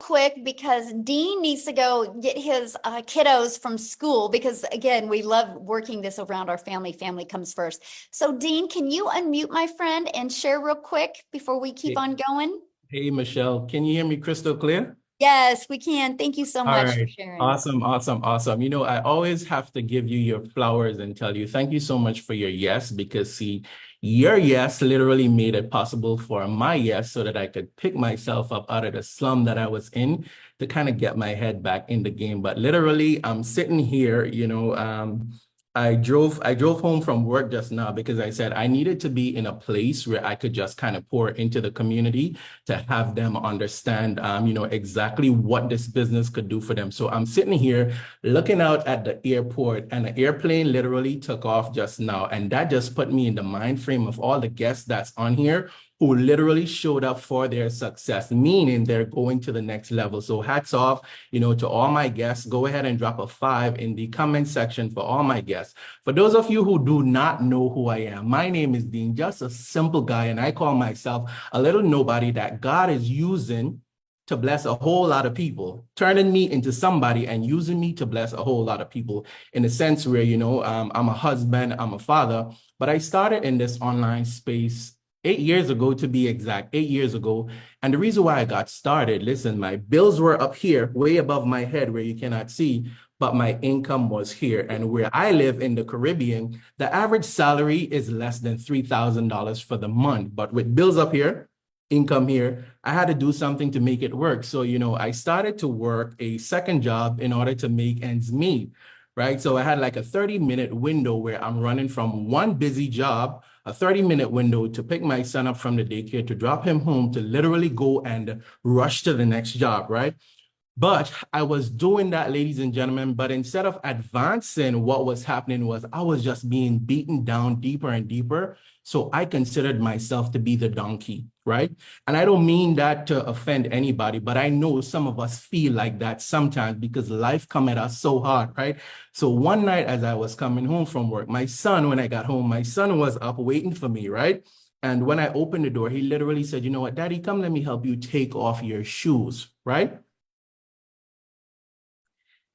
quick because Dean needs to go get his kiddos from school because, again, we love working this around our family. Family comes first. So, Dean, can you unmute my friend and share real quick before we keep Hey, on going? hey, Michelle, can you hear me crystal clear? Yes, we can. Thank you so All much for right. sharing. Awesome, awesome, awesome. You know, I always have to give you your flowers and tell you thank you so much for your yes, because see, your yes literally made it possible for my yes so that I could pick myself up out of the slum that I was in to kind of get my head back in the game. But literally, I'm sitting here, I drove home from work just now because I said I needed to be in a place where I could just kind of pour into the community to have them understand, exactly what this business could do for them. So I'm sitting here looking out at the airport, and the airplane literally took off just now. And that just put me in the mind frame of all the guests that's on here who literally showed up for their success, meaning they're going to the next level. So hats off, to all my guests. Go ahead and drop a 5 in the comment section for all my guests. For those of you who do not know who I am, my name is Dean, just a simple guy, and I call myself a little nobody that God is using to bless a whole lot of people, turning me into somebody and using me to bless a whole lot of people in a sense where, I'm a husband, I'm a father, but I started in this online space 8 years ago, to be exact, 8 years ago. And the reason why I got started, listen, my bills were up here, way above my head where you cannot see, but my income was here. And where I live in the Caribbean, the average salary is less than $3,000 for the month. But with bills up here, income here, I had to do something to make it work. So, I started to work a second job in order to make ends meet, right? So I had like a 30-minute window where I'm running from one busy job, a 30-minute window to pick my son up from the daycare, to drop him home, to literally go and rush to the next job, right? But I was doing that, ladies and gentlemen, but instead of advancing, what was happening was I was just being beaten down deeper and deeper. So I considered myself to be the donkey, right? And I don't mean that to offend anybody, but I know some of us feel like that sometimes because life come at us so hard, right? So one night as I was coming home from work, when I got home, my son was up waiting for me, right? And when I opened the door, he literally said, "You know what, Daddy, come let me help you take off your shoes," right?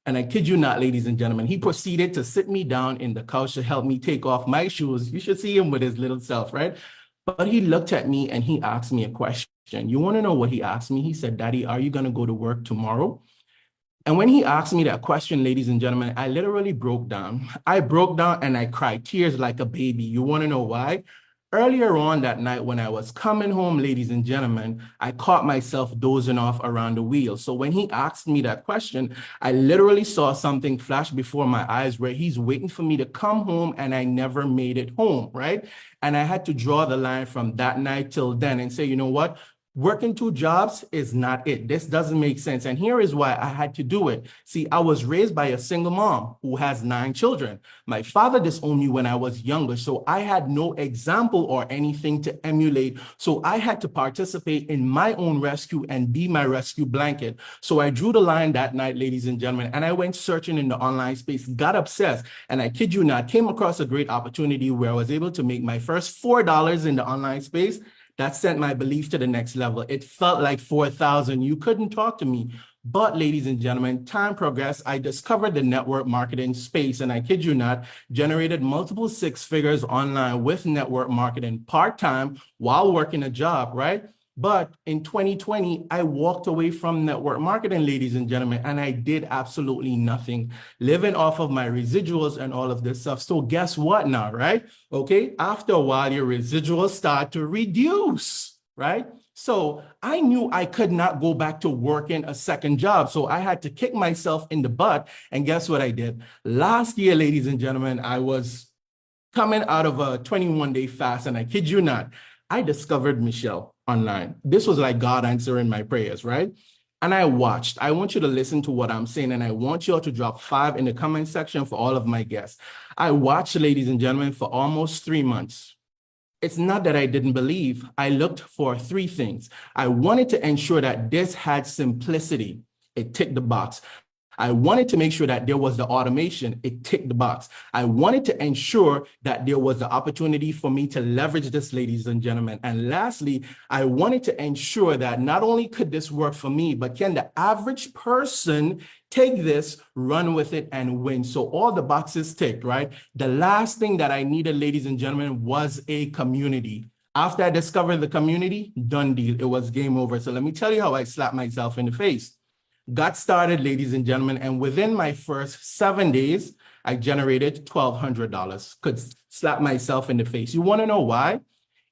And I kid you not, ladies and gentlemen, he proceeded to sit me down in the couch to help me take off my shoes. You should see him with his little self, right? But he looked at me and he asked me a question. You want to know what he asked me? He said, "Daddy, are you going to go to work tomorrow?" And when he asked me that question, ladies and gentlemen, I literally broke down. I broke down and I cried tears like a baby. You want to know why? Earlier on that night, when I was coming home, ladies and gentlemen, I caught myself dozing off around the wheel. So when he asked me that question, I literally saw something flash before my eyes where he's waiting for me to come home and I never made it home, right? And I had to draw the line from that night till then and say, you know what? Working two jobs is not it. This doesn't make sense. And here is why I had to do it. See, I was raised by a single mom who has 9 children. My father disowned me when I was younger, so I had no example or anything to emulate. So I had to participate in my own rescue and be my rescue blanket. So I drew the line that night, ladies and gentlemen, and I went searching in the online space, got obsessed, and I kid you not, came across a great opportunity where I was able to make my first $4 in the online space. That sent my belief to the next level. It felt like 4,000. You couldn't talk to me. But ladies and gentlemen, time progressed. I discovered the network marketing space, and I kid you not, generated multiple 6 figures online with network marketing part-time while working a job, right? But in 2020, I walked away from network marketing, ladies and gentlemen, and I did absolutely nothing, living off of my residuals and all of this stuff. So guess what now, right? Okay, after a while, your residuals start to reduce, right? So I knew I could not go back to working a second job. So I had to kick myself in the butt. And guess what I did? Last year, ladies and gentlemen, I was coming out of a 21-day fast, and I kid you not, I discovered Michelle online. This was like God answering my prayers, right? And I watched. I want you to listen to what I'm saying, and I want you all to drop 5 in the comment section for all of my guests. I watched, ladies and gentlemen, for almost 3 months. It's not that I didn't believe. I looked for 3 things. I wanted to ensure that this had simplicity. It ticked the box. I wanted to make sure that there was the automation. It ticked the box. I wanted to ensure that there was the opportunity for me to leverage this, ladies and gentlemen. And lastly, I wanted to ensure that not only could this work for me, but can the average person take this, run with it, and win? So all the boxes ticked, right? The last thing that I needed, ladies and gentlemen, was a community. After I discovered the community, done deal. It was game over. So let me tell you how I slapped myself in the face. Got started, ladies and gentlemen, and within my first 7 days, I generated $1,200. Could slap myself in the face. You want to know why?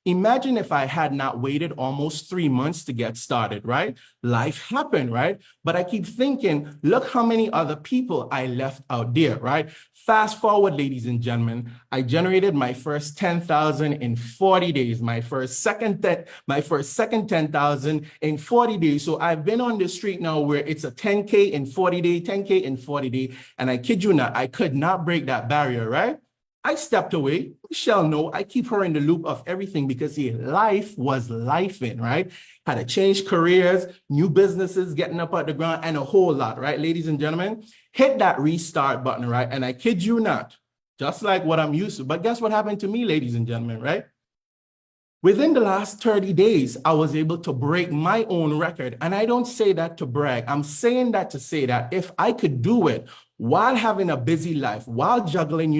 Imagine if I had not waited almost 3 months to get started, right? Life happened, right? But I keep thinking, look how many other people I left out there, right? Fast forward, ladies and gentlemen, I generated my first 10,000 in 40 days, my first second 10,000 in 40 days. So I've been on the street now where it's a 10K in 40 days, 10K in 40 days. And I kid you not, I could not break that barrier, right? I stepped away. Michelle, no, I keep her in the loop of everything because life was lifing, right? Had to change careers, new businesses, getting up out the ground, and a whole lot, right? Ladies and gentlemen, hit that restart button, right? And I kid you not, just like what I'm used to. But guess what happened to me, ladies and gentlemen, right? Within the last 30 days, I was able to break my own record. And I don't say that to brag. I'm saying that to say that if I could do it while having a busy life, while juggling,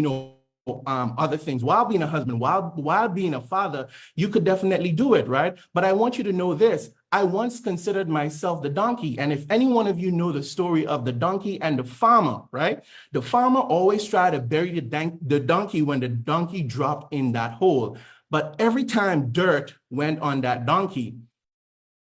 other things, while being a husband, while being a father, you could definitely do it, right? But I want you to know this. I once considered myself the donkey. And if any one of you know the story of the donkey and the farmer, right? The farmer always tried to bury the donkey when the donkey dropped in that hole. But every time dirt went on that donkey,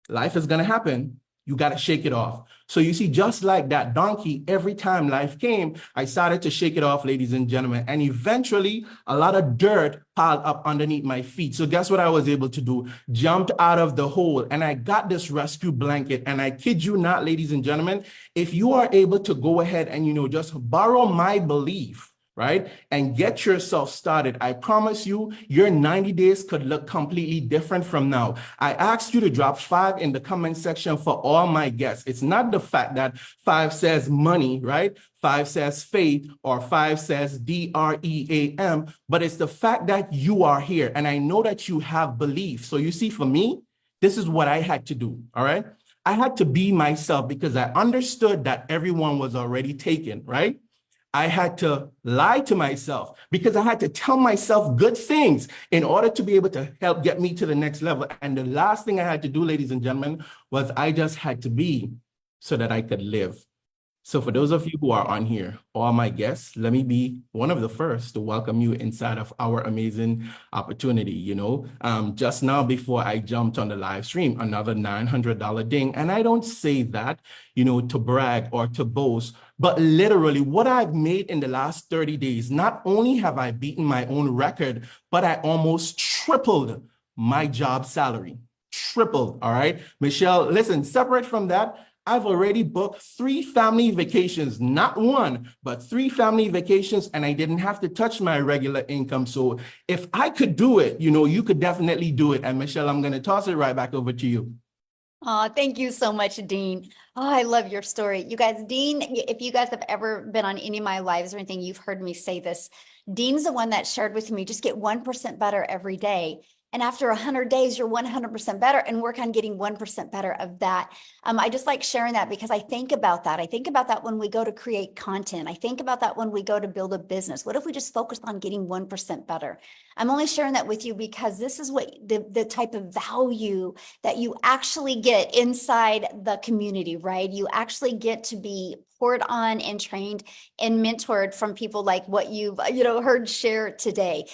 life is going to happen. You got to shake it off. So you see, just like that donkey, every time life came, I started to shake it off, ladies and gentlemen. And eventually, a lot of dirt piled up underneath my feet. So guess what I was able to do? Jumped out of the hole and I got this rescue blanket. And I kid you not, ladies and gentlemen, if you are able to go ahead and, just borrow my belief, right? And get yourself started. I promise you, your 90 days could look completely different from now. I asked you to drop 5 in the comment section for all my guests. It's not the fact that 5 says money, right? 5 says faith, or 5 says DREAM, but it's the fact that you are here. And I know that you have belief. So you see, for me, this is what I had to do, all right? I had to be myself because I understood that everyone was already taken, right? I had to lie to myself because I had to tell myself good things in order to be able to help get me to the next level. And the last thing I had to do, ladies and gentlemen, was I just had to be so that I could live. So for those of you who are on here, all my guests, let me be one of the first to welcome you inside of our amazing opportunity. Just now before I jumped on the live stream, another $900 ding. And I don't say that, to brag or to boast, but literally what I've made in the last 30 days, not only have I beaten my own record, but I almost tripled my job salary. Tripled, all right? Michelle, listen, separate from that, I've already booked 3 family vacations, not 1, but 3 family vacations, and I didn't have to touch my regular income. So if I could do it, you could definitely do it. And Michelle, I'm going to toss it right back over to you. Oh, thank you so much, Dean. Oh, I love your story. You guys, Dean, if you guys have ever been on any of my lives or anything, you've heard me say this. Dean's the one that shared with me, just get 1% better every day. And after 100 days, you're 100% better, and work on getting 1% better of that. I just like sharing that because I think about that. I think about that when we go to create content. I think about that when we go to build a business. What if we just focused on getting 1% better? I'm only sharing that with you because this is what the type of value that you actually get inside the community, right? You actually get to be poured on and trained and mentored from people like what you've heard share today.